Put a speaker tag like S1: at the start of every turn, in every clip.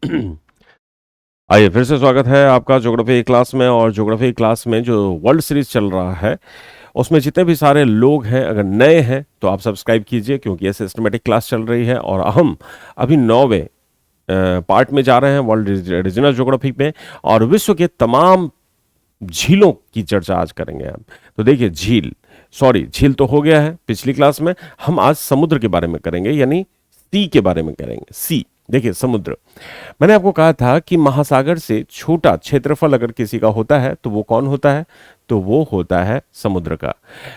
S1: आइए फिर से स्वागत है आपका ज्योग्राफी क्लास में। और ज्योग्राफी क्लास में जो वर्ल्ड सीरीज चल रहा है उसमें जितने भी सारे लोग हैं, अगर नए हैं तो आप सब्सक्राइब कीजिए, क्योंकि ये सिस्टमेटिक क्लास चल रही है। और हम अभी 9वें पार्ट में जा रहे हैं, वर्ल्ड रीजनल ज्योग्राफी में। और विश्व के तमाम झीलों की चर्चा आज करेंगे हम। तो देखिए, झील तो हो गया है पिछली क्लास में। हम आज समुद्र के बारे में करेंगे, यानी सी के बारे में करेंगे। सी, देखिए समुद्र। मैंने आपको कहा था कि महासागर से छोटा क्षेत्रफल अगर किसी का होता है तो वो कौन होता है? तो वो होता है समुद्र का।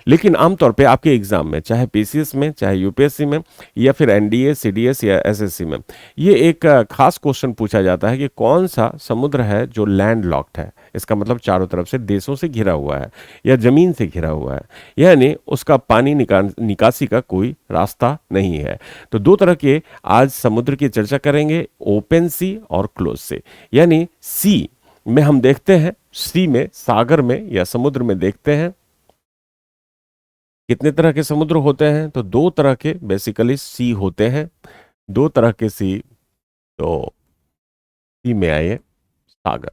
S1: लेकिन आमतौर पे आपके एग्जाम में, चाहे पीसीएस में, चाहे यूपीएससी में, या फिर एनडीए, सीडीएस या एसएससी में, ये एक खास क्वेश्चन पूछा जाता है कि कौन सा समुद्र है जो लैंड लॉक्ड है। इसका मतलब चारों तरफ से देशों से घिरा हुआ है या जमीन से घिरा हुआ है, यानी उसका पानी निकासी का कोई रास्ता नहीं है। तो दो तरह के आज समुद्र की चर्चा करेंगे, ओपन सी और क्लोज सी। यानी सी में हम देखते हैं, सी में, सागर में या समुद्र में देखते हैं कितने तरह के समुद्र होते हैं। तो दो तरह के बेसिकली सी होते हैं, दो तरह के सी। तो सी में आइए, सागर।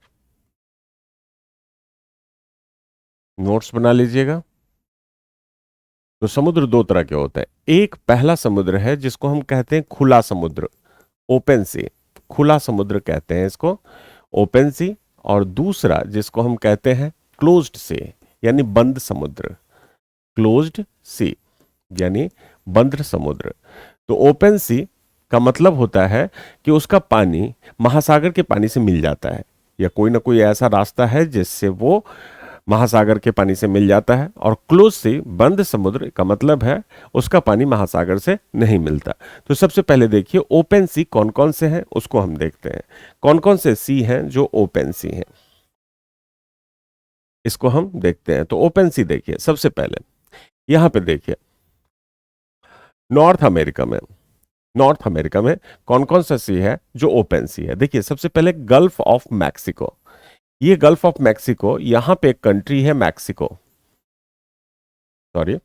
S1: नोट्स बना लीजिएगा। तो समुद्र दो तरह के होते हैं। एक पहला समुद्र है जिसको हम कहते हैं खुला समुद्र, ओपन सी। खुला समुद्र कहते हैं इसको, ओपन सी। और दूसरा जिसको हम कहते हैं क्लोज्ड सी, यानी बंद समुद्र, क्लोज्ड सी यानी बंद समुद्र। तो ओपन सी का मतलब होता है कि उसका पानी महासागर के पानी से मिल जाता है, या कोई ना कोई ऐसा रास्ता है जिससे वो महासागर के पानी से मिल जाता है। और क्लोज सी, बंद समुद्र का मतलब है उसका पानी महासागर से नहीं मिलता। तो सबसे पहले देखिए ओपन सी कौन कौन से हैं, उसको हम देखते हैं। कौन कौन से सी हैं जो ओपन सी हैं, इसको हम देखते हैं। तो ओपन सी देखिए, सबसे पहले यहां पे देखिए, नॉर्थ अमेरिका में, नॉर्थ अमेरिका में कौन कौन सा सी है जो ओपन सी है। देखिए सबसे पहले गल्फ ऑफ मैक्सिको। ये गल्फ ऑफ मैक्सिको, यहां पे एक कंट्री है मैक्सिको, सॉरी,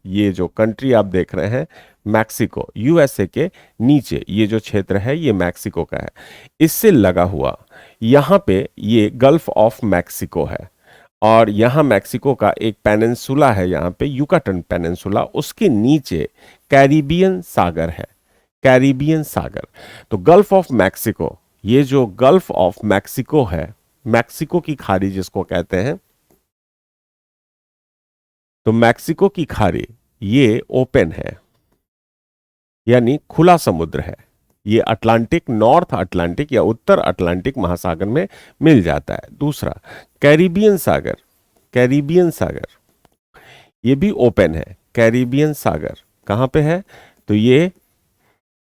S1: ये जो कंट्री आप देख रहे हैं मैक्सिको, यूएसए के नीचे ये जो क्षेत्र है ये मैक्सिको का है। इससे लगा हुआ यहां पे ये गल्फ ऑफ मैक्सिको है। और यहां मैक्सिको का एक पेनिनसुला है, यहां पे युकाटन पेनिनसुला, उसके नीचे कैरिबियन सागर है, कैरिबियन सागर। तो गल्फ ऑफ मैक्सिको, ये जो गल्फ ऑफ मैक्सिको है, मैक्सिको की खाड़ी जिसको कहते हैं, तो मैक्सिको की खाड़ी ये ओपन है, यानी खुला समुद्र है। ये अटलांटिक, नॉर्थ अटलांटिक या उत्तर अटलांटिक महासागर में मिल जाता है। दूसरा कैरिबियन सागर, कैरिबियन सागर ये भी ओपन है। कैरिबियन सागर कहां पे है? तो ये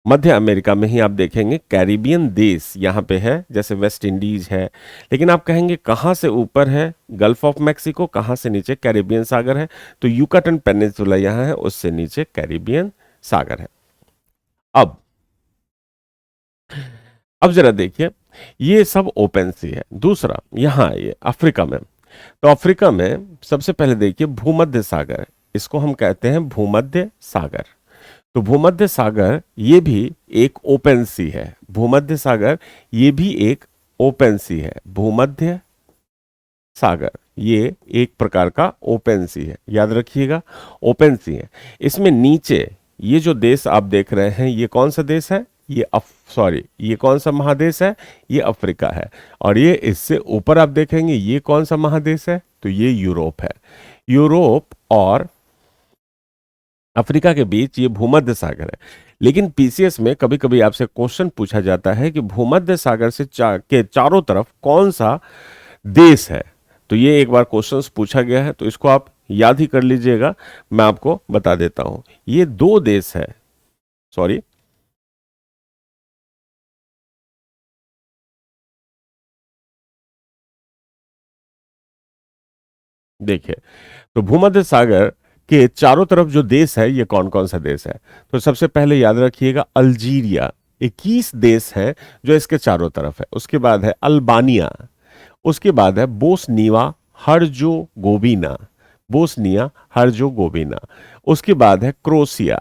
S1: मध्य अमेरिका में ही आप देखेंगे। कैरिबियन देश यहां पे है, जैसे वेस्ट इंडीज है। लेकिन आप कहेंगे कहां से ऊपर है गल्फ ऑफ मैक्सिको, कहां से नीचे कैरिबियन सागर है? तो युकाटन पेनिनसुला यहां है, उससे नीचे कैरिबियन सागर है। अब अब जरा देखिए, ये सब ओपन सी है। दूसरा यहां आइए, अफ्रीका में। तो अफ्रीका में सबसे पहले देखिए भूमध्य सागर, इसको हम कहते हैं भूमध्य सागर। तो भूमध्य सागर ये भी एक ओपन सी है, भूमध्य सागर ये भी एक ओपन सी है। भूमध्य सागर ये एक प्रकार का ओपन सी है, याद रखिएगा, ओपन सी है। इसमें नीचे ये जो देश आप देख रहे हैं, ये कौन सा देश है? ये ये कौन सा महादेश है? ये अफ्रीका है। और ये इससे ऊपर आप देखेंगे ये कौन सा महादेश है? तो ये यूरोप है। यूरोप और अफ्रीका के बीच ये भूमध्य सागर है। लेकिन पीसीएस में कभी कभी आपसे क्वेश्चन पूछा जाता है कि भूमध्य सागर से के चारों तरफ कौन सा देश है। तो ये एक बार क्वेश्चंस पूछा गया है, तो इसको आप याद ही कर लीजिएगा। मैं आपको बता देता हूं, ये दो देश है, सॉरी, देखिए, तो भूमध्य सागर के चारों तरफ जो देश है ये कौन कौन सा देश है? तो सबसे पहले याद रखिएगा अल्जीरिया, 21 देश है जो इसके चारों तरफ है। उसके बाद है अल्बानिया, उसके बाद है बोस्निया हर्जोगोविना, बोस्निया हर्जोगोविना। उसके बाद है क्रोएशिया,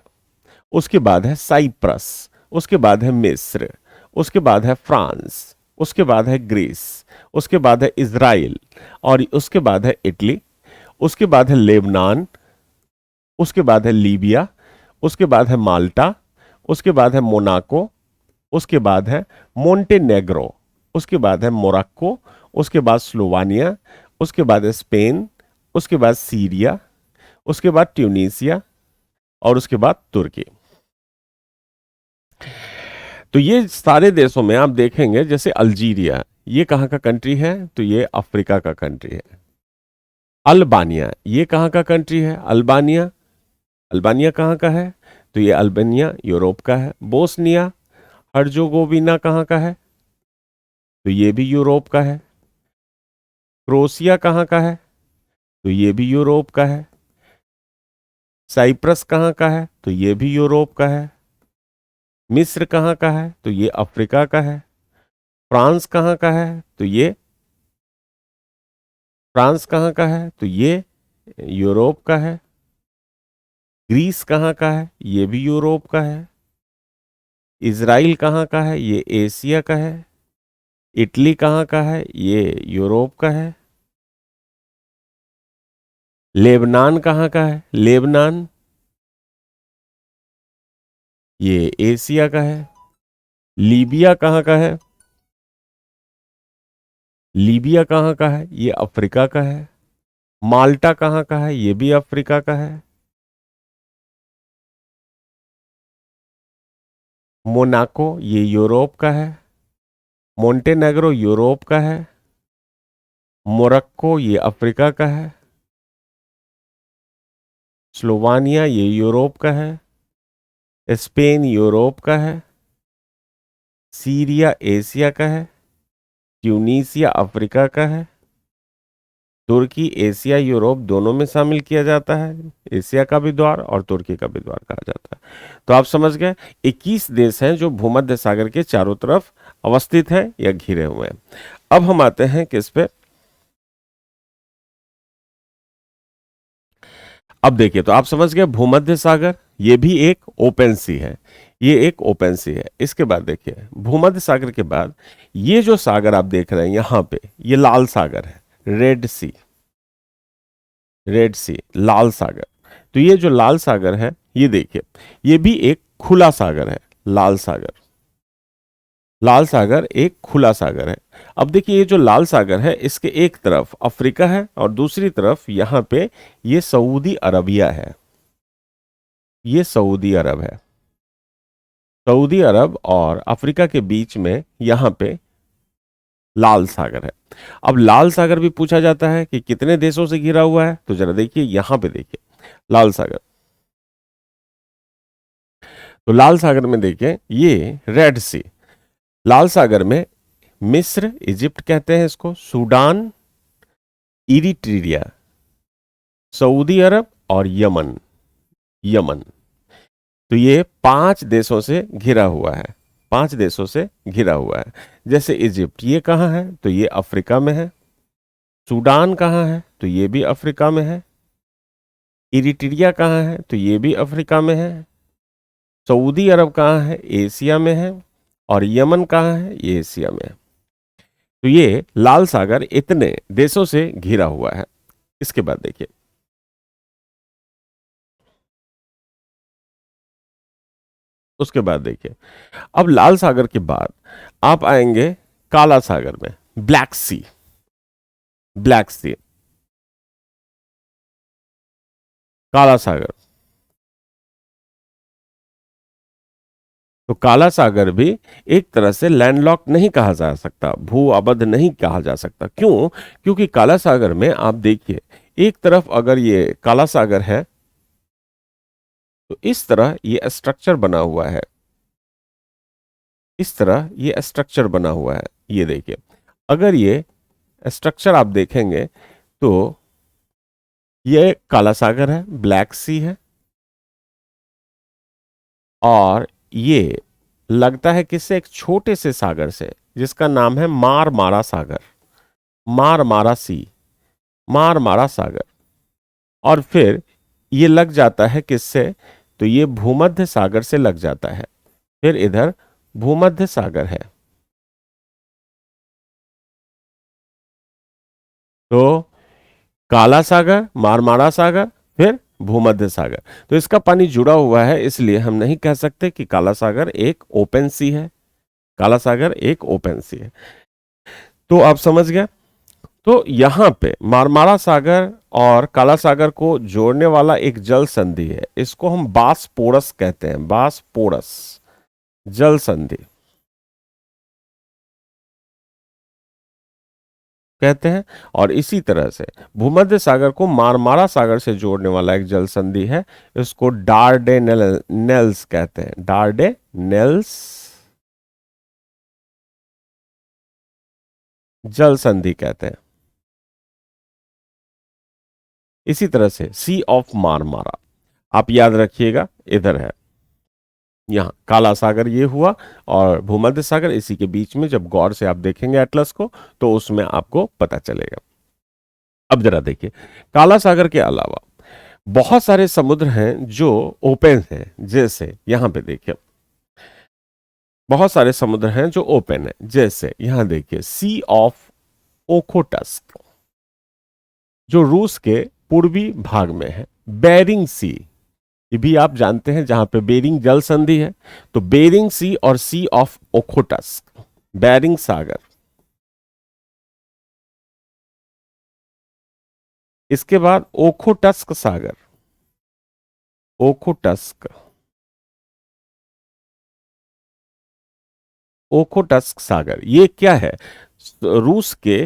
S1: उसके बाद है साइप्रस, उसके बाद है मिस्र, उसके बाद है फ्रांस, उसके बाद है ग्रीस, उसके बाद है इजराइल, और उसके बाद है इटली, उसके बाद है लेबनान, उसके बाद है लीबिया, उसके बाद है माल्टा, उसके बाद है मोनाको, उसके बाद है मोंटेनेग्रो, उसके बाद है मोरक्को, उसके बाद स्लोवानिया, उसके बाद है स्पेन, उसके बाद सीरिया, उसके बाद ट्यूनीसिया, और उसके बाद तुर्की। तो ये सारे देशों में आप देखेंगे, जैसे अल्जीरिया, ये कहाँ का कंट्री है? तो ये अफ्रीका का कंट्री है। अल्बानिया, ये कहाँ का कंट्री है? अल्बानिया, अल्बानिया कहाँ का है? तो ये अल्बानिया यूरोप का है। बोस्निया हर्जोगोविना कहाँ का है? तो ये भी यूरोप का है। क्रोएशिया कहाँ का है? तो ये भी यूरोप का है। साइप्रस कहाँ का है? तो ये भी यूरोप का है। मिस्र कहाँ का है? तो ये अफ्रीका का है। फ्रांस कहाँ का है? तो ये फ्रांस कहाँ का है? तो ये यूरोप का है। ग्रीस कहाँ का है? ये भी यूरोप का है। इजराइल कहाँ का है? ये एशिया का है। इटली कहाँ का है? ये यूरोप का है। लेबनान कहाँ का है? लेबनान, ये एशिया का है। लीबिया कहाँ का है? लीबिया कहाँ का है? ये अफ्रीका का है। माल्टा कहाँ का है? ये भी अफ्रीका का है। मोनाको, ये यूरोप का है। मोंटेनेग्रो यूरोप का है। मोरक्को, ये अफ्रीका का है। स्लोवानिया, ये यूरोप का है। स्पेन यूरोप का है। सीरिया एशिया का है। ट्यूनीसिया अफ्रीका का है। तुर्की एशिया यूरोप दोनों में शामिल किया जाता है। एशिया का भी द्वार और तुर्की का भी द्वार कहा जाता है। तो आप समझ गए, 21 देश हैं जो भूमध्य सागर के चारों तरफ अवस्थित हैं या घिरे हुए हैं। अब हम आते हैं किस पे? अब देखिए, तो आप समझ गए भूमध्य सागर, ये भी एक ओपन सी है, ये एक ओपन सी है। इसके बाद देखिए, भूमध्य सागर के बाद ये जो सागर आप देख रहे हैं यहां पे, ये लाल सागर है, रेड सी, रेड सी, लाल सागर। तो ये जो लाल सागर है, ये देखिए, ये भी एक खुला सागर है। लाल सागर, लाल सागर एक खुला सागर है। अब देखिए, ये जो लाल सागर है, इसके एक तरफ अफ्रीका है और दूसरी तरफ यहां पे ये सऊदी अरबिया है। ये सऊदी अरब है। सऊदी अरब और अफ्रीका के बीच में यहां पे लाल सागर है। अब लाल सागर भी पूछा जाता है कि कितने देशों से घिरा हुआ है, तो जरा देखिए यहां पे देखिए, लाल सागर। तो लाल सागर में देखिए, ये रेड सी, लाल सागर में मिस्र, इजिप्ट कहते हैं इसको, सूडान, इरिट्रिया, सऊदी अरब और यमन, यमन। तो ये 5 देशों से घिरा हुआ है, 5 देशों से घिरा हुआ है। जैसे इजिप्ट, ये कहाँ है? तो ये अफ्रीका में है। सूडान कहाँ है? तो ये भी अफ्रीका में है। इरिट्रिया कहाँ है? तो ये भी अफ्रीका में है। सऊदी अरब कहाँ है? एशिया में है। और यमन कहाँ है? ये एशिया में है। तो ये लाल सागर इतने देशों से घिरा हुआ है। इसके बाद देखिए, उसके बाद देखिए, अब लाल सागर के बाद आप आएंगे काला सागर में, ब्लैक सी, ब्लैक सी, काला सागर। तो काला सागर भी एक तरह से लैंडलॉक्ड नहीं कहा जा सकता, भू अवध नहीं कहा जा सकता। क्यों? क्योंकि काला सागर में आप देखिए, एक तरफ अगर ये काला सागर है, तो इस तरह ये स्ट्रक्चर बना हुआ है, इस तरह ये स्ट्रक्चर बना हुआ है। ये देखिए, अगर ये स्ट्रक्चर आप देखेंगे तो ये काला सागर है, ब्लैक सी है, और ये लगता है किससे? एक छोटे से सागर से, जिसका नाम है मारमारा सागर, मारमारा सी, मारमारा सागर। और फिर ये लग जाता है किससे? तो ये भूमध्य सागर से लग जाता है। फिर इधर भूमध्य सागर है। तो काला सागर, मारमारा सागर, फिर भूमध्य सागर। तो इसका पानी जुड़ा हुआ है, इसलिए हम नहीं कह सकते कि काला सागर एक ओपन सी है। काला सागर एक ओपन सी है। तो आप समझ गए। तो यहां पे मारमारा सागर और काला सागर को जोड़ने वाला एक जल संधि है, इसको हम बासपोरस कहते हैं। बासपोरस जल संधि कहते हैं। और इसी तरह से भूमध्य सागर को मारमारा सागर से जोड़ने वाला एक जल संधि है, इसको डार्डेनेल्स कहते हैं। डार्डेनेल्स जल संधि कहते हैं। इसी तरह से सी ऑफ मारमारा आप याद रखिएगा, इधर है। यहाँ काला सागर ये हुआ और भूमध्य सागर इसी के बीच में। जब गौर से आप देखेंगे एटलस को तो उसमें आपको पता चलेगा। अब जरा देखिए, काला सागर के अलावा बहुत सारे समुद्र हैं जो ओपन हैं। जैसे यहां पे देखिए, बहुत सारे समुद्र हैं जो ओपन है। जैसे यहां देखिए, सी ऑफ ओखोटस्क जो रूस के पूर्वी भाग में है। बेरिंग सी, ये भी आप जानते हैं, जहां पे बेरिंग जल संधि है। तो बेरिंग सी और सी ऑफ ओखोटस्क, बेरिंग सागर। इसके बाद ओखोटस्क सागर, ओखोटस्क, ओखोटस्क सागर ये क्या है? रूस के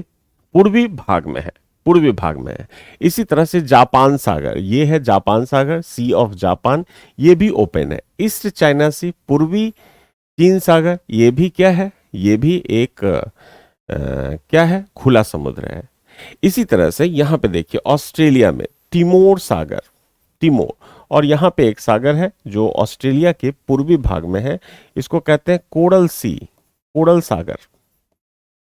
S1: पूर्वी भाग में है, पूर्वी भाग में है। इसी तरह से जापान सागर, ये है जापान सागर, सी ऑफ जापान, ये भी ओपन है। ईस्ट चाइना सी, पूर्वी चीन सागर, ये भी क्या है? ये भी एक क्या है? खुला समुद्र है। इसी तरह से यहां पे देखिए, ऑस्ट्रेलिया में तिमोर सागर, तिमोर। और यहां पे एक सागर है जो ऑस्ट्रेलिया के पूर्वी भाग में है, इसको कहते हैं कोरल सी, कोरल सागर,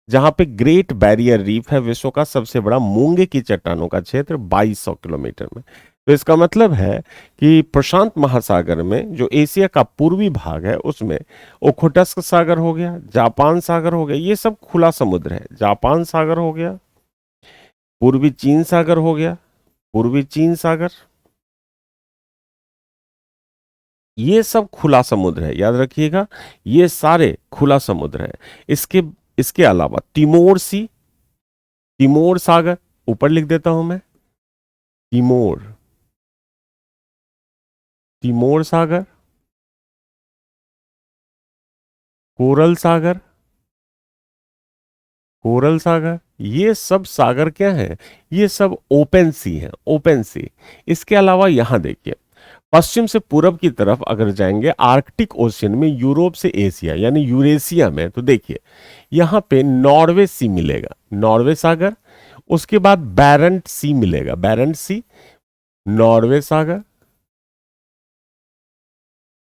S1: जहां पे ग्रेट बैरियर रीफ है, विश्व का सबसे बड़ा मूंगे की चट्टानों का क्षेत्र 2200 किलोमीटर में। तो इसका मतलब है कि प्रशांत महासागर में जो एशिया का पूर्वी भाग है उसमें ओखोटस्क सागर हो गया, जापान सागर हो गया, ये सब खुला समुद्र है। जापान सागर हो गया, पूर्वी चीन सागर हो गया, पूर्वी चीन सागर, ये सब खुला समुद्र है, याद रखिएगा, ये सारे खुला समुद्र है। इसके इसके अलावा तिमोर सी, तिमोर सागर ऊपर लिख देता हूं मैं, तिमोर, तिमोर सागर, कोरल सागर, कोरल सागर, ये सब सागर क्या है? ये सब ओपन सी है, ओपन सी। इसके अलावा यहां देखिए, पश्चिम से पूरब की तरफ अगर जाएंगे आर्कटिक ओशियन में, यूरोप से एशिया यानी यूरेशिया में, तो देखिए यहां पे नॉर्वे सी मिलेगा, नॉर्वे सागर। उसके बाद बैरेंट सी मिलेगा, बैरेंट सी, नॉर्वे सागर,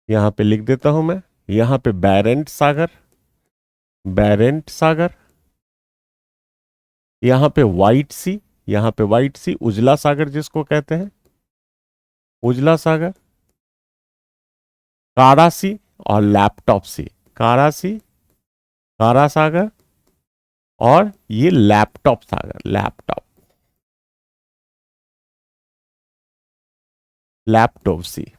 S1: यहां पे लिख देता हूं मैं, यहां पे बैरेंट सागर, बैरेंट सागर, यहां पे व्हाइट सी, यहां पे व्हाइट सी, उजला सागर जिसको कहते हैं, उजला सागर, कारा सी और लैपटॉप सी, कारा सी, कारा सागर, और ये लैपटॉप सागर, लैपटॉप, लैपटॉप सी,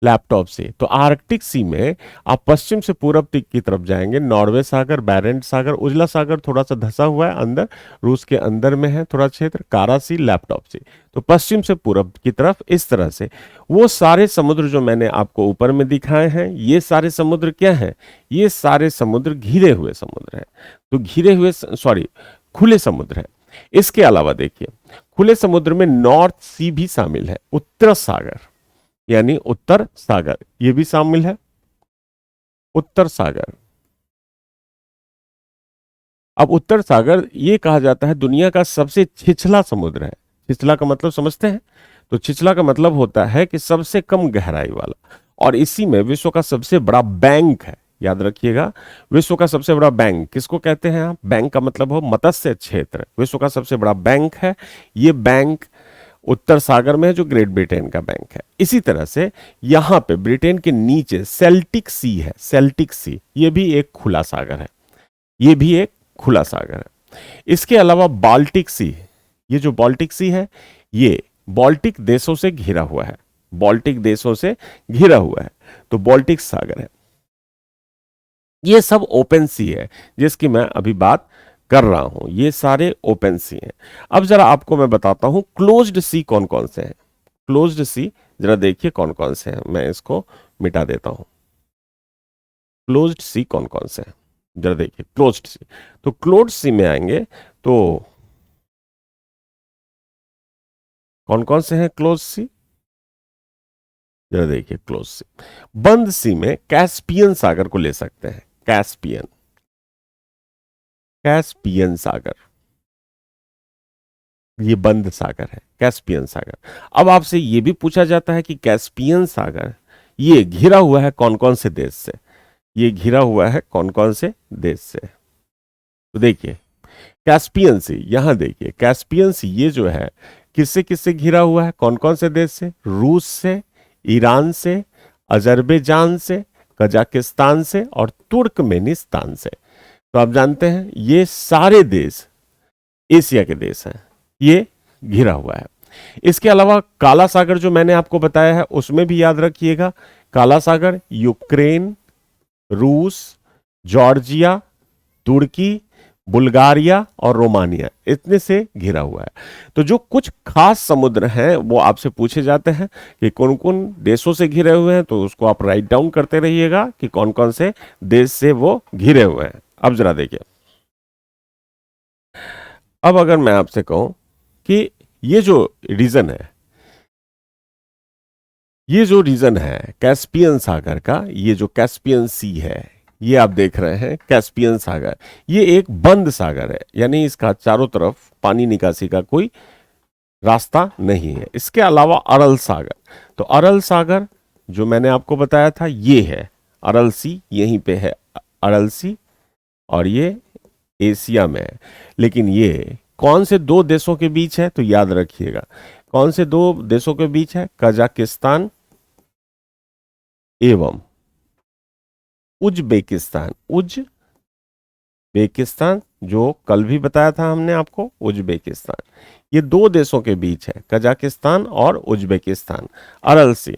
S1: लैपटॉप से। तो आर्कटिक सी में आप पश्चिम से पूरब की तरफ जाएंगे, नॉर्वे सागर, बैरेंट सागर, उजला सागर थोड़ा सा धसा हुआ है अंदर, रूस के अंदर में है थोड़ा क्षेत्र, कारा सी, लैपटॉप सी। तो पश्चिम से पूरब की तरफ इस तरह से वो सारे समुद्र जो मैंने आपको ऊपर में दिखाए हैं, ये सारे समुद्र क्या है? ये सारे समुद्र घिरे हुए समुद्र है। तो घिरे हुए, सॉरी, खुले समुद्र है। इसके अलावा देखिए, खुले समुद्र में नॉर्थ सी भी शामिल है, उत्तर सागर यानी उत्तर सागर, ये भी शामिल है, उत्तर सागर। अब उत्तर सागर ये कहा जाता है दुनिया का सबसे छिछला समुद्र है। छिछला का मतलब समझते हैं? तो छिछला का मतलब होता है कि सबसे कम गहराई वाला, और इसी में विश्व का सबसे बड़ा बैंक है। याद रखिएगा, विश्व का सबसे बड़ा बैंक किसको कहते हैं आप? बैंक का मतलब हो मत्स्य क्षेत्र, विश्व का सबसे बड़ा बैंक है ये बैंक उत्तर सागर में है जो ग्रेट ब्रिटेन का बैंक है। इसी तरह से यहां पे ब्रिटेन के नीचे सेल्टिक सी है, सेल्टिक सी, ये भी एक खुला सागर है, ये भी एक खुला सागर है। इसके अलावा बाल्टिक सी, ये जो बाल्टिक सी है ये बाल्टिक देशों से घिरा हुआ है, बाल्टिक देशों से घिरा हुआ है, तो बाल्टिक सागर है। ये सब ओपन सी है जिसकी मैं अभी बात कर रहा हूं, ये सारे ओपन सी हैं। अब जरा आपको मैं बताता हूं क्लोज्ड सी कौन कौन से हैं। क्लोज्ड सी जरा देखिए कौन कौन से हैं, मैं इसको मिटा देता हूं। क्लोज्ड सी कौन कौन से हैं जरा देखिए, क्लोज्ड सी, तो क्लोज्ड सी में आएंगे तो कौन कौन से हैं क्लोज सी, जरा देखिए क्लोज सी। बंद सी में कैस्पियन सागर को ले सकते हैं, कैस्पियन, कैस्पियन सागर, ये बंद सागर है, कैस्पियन सागर। अब आपसे ये भी पूछा जाता है कि कैस्पियन सागर ये घिरा हुआ है कौन कौन से देश से, ये घिरा हुआ है कौन कौन से देश से। तो देखिए कैस्पियन सी, यहां देखिए कैस्पियन सी ये जो है किससे किससे घिरा हुआ है, कौन कौन से देश से, रूस से, ईरान से, अजरबैजान से, कजाकिस्तान से और तुर्कमेनिस्तान से। तो आप जानते हैं ये सारे देश एशिया के देश हैं, ये घिरा हुआ है। इसके अलावा काला सागर जो मैंने आपको बताया है उसमें भी याद रखिएगा, काला सागर यूक्रेन, रूस, जॉर्जिया, तुर्की, बुल्गारिया और रोमानिया, इतने से घिरा हुआ है। तो जो कुछ खास समुद्र हैं वो आपसे पूछे जाते हैं कि कौन कौन देशों से घिरे हुए हैं, तो उसको आप राइट डाउन करते रहिएगा कि कौन कौन से देश से वो घिरे हुए हैं। अब जरा देखिए, अब अगर मैं आपसे कहूं कि ये जो रीजन है, ये जो रीजन है कैस्पियन सागर का, ये जो कैस्पियन सी है, ये आप देख रहे हैं कैस्पियन सागर, ये एक बंद सागर है, यानी इसका चारों तरफ पानी निकासी का कोई रास्ता नहीं है। इसके अलावा अरल सागर, तो अरल सागर जो मैंने आपको बताया था ये है अरल सी, यहीं पे है अरल सी, और ये एशिया में है। लेकिन ये कौन से दो देशों के बीच है, तो याद रखिएगा कौन से दो देशों के बीच है, कजाकिस्तान एवं उज्बेकिस्तान, उज्बेकिस्तान जो कल भी बताया था हमने आपको, उज्बेकिस्तान, ये दो देशों के बीच है, कजाकिस्तान और उज्बेकिस्तान, अरल सी।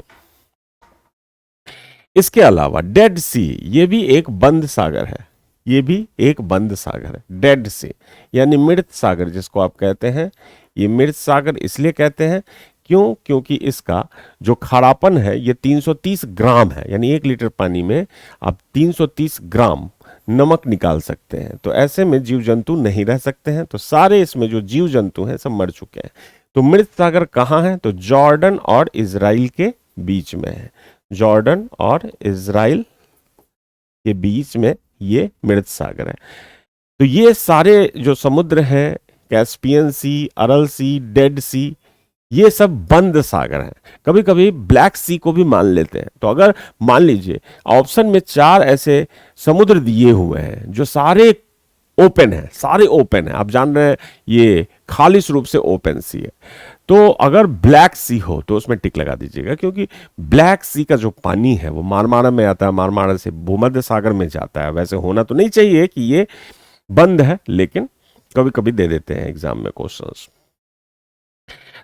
S1: इसके अलावा डेड सी, ये भी एक बंद सागर है, ये भी एक बंद सागर है, डेड सी यानी मृत सागर जिसको आप कहते हैं। ये मृत सागर इसलिए कहते हैं क्यों, क्योंकि इसका जो खारापन है ये 330 ग्राम है, यानी 1 लीटर पानी में आप 330 ग्राम नमक निकाल सकते हैं। तो ऐसे में जीव जंतु नहीं रह सकते हैं, तो सारे इसमें जो जीव जंतु हैं सब मर चुके हैं। तो मृत सागर कहाँ है, तो जॉर्डन और इजराइल के बीच में है, जॉर्डन और इजराइल के बीच में ये मृत सागर है। तो ये सारे जो समुद्र हैं, कैस्पियन सी, अरल सी, डेड सी, ये सब बंद सागर हैं। कभी कभी ब्लैक सी को भी मान लेते हैं। तो अगर मान लीजिए ऑप्शन में 4 ऐसे समुद्र दिए हुए हैं जो सारे ओपन है, सारे ओपन है, आप जान रहे हैं ये खालिश रूप से ओपन सी है, तो अगर ब्लैक सी हो तो उसमें टिक लगा दीजिएगा, क्योंकि ब्लैक सी का जो पानी है वो मारमारा में आता है, मारमारा से भूमध्य सागर में जाता है। वैसे होना तो नहीं चाहिए कि ये बंद है, लेकिन कभी कभी दे देते हैं एग्जाम में क्वेश्चंस।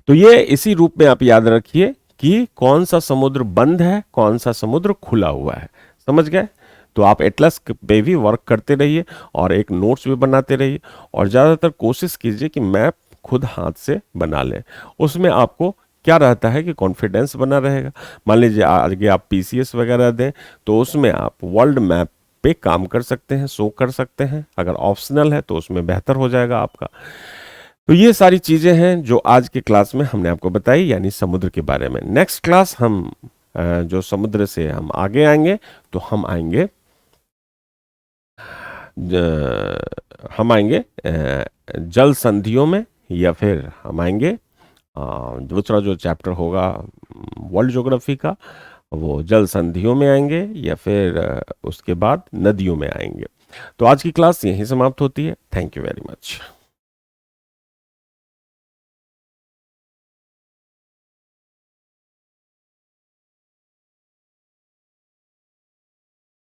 S1: तो ये इसी रूप में आप याद रखिए कि कौन सा समुद्र बंद है, कौन सा समुद्र खुला हुआ है। समझ गए? तो आप एटलस पे भी वर्क करते रहिए और एक नोट्स भी बनाते रहिए, और ज़्यादातर कोशिश कीजिए कि मैप खुद हाथ से बना लें। उसमें आपको क्या रहता है कि कॉन्फिडेंस बना रहेगा। मान लीजिए आगे आप पीसीएस वगैरह दें तो उसमें आप वर्ल्ड मैप पे काम कर सकते हैं, शो कर सकते हैं। अगर ऑप्शनल है तो उसमें बेहतर हो जाएगा आपका। तो ये सारी चीज़ें हैं जो आज के क्लास में हमने आपको बताई, यानी समुद्र के बारे में। नेक्स्ट क्लास हम जो समुद्र से हम आगे आएंगे तो हम आएंगे जल संधियों में, या फिर हम आएंगे दूसरा जो चैप्टर होगा वर्ल्ड ज्योग्राफी का, वो जल संधियों में आएंगे, या फिर उसके बाद नदियों में आएंगे। तो आज की क्लास यहीं समाप्त होती है। Thank you very much.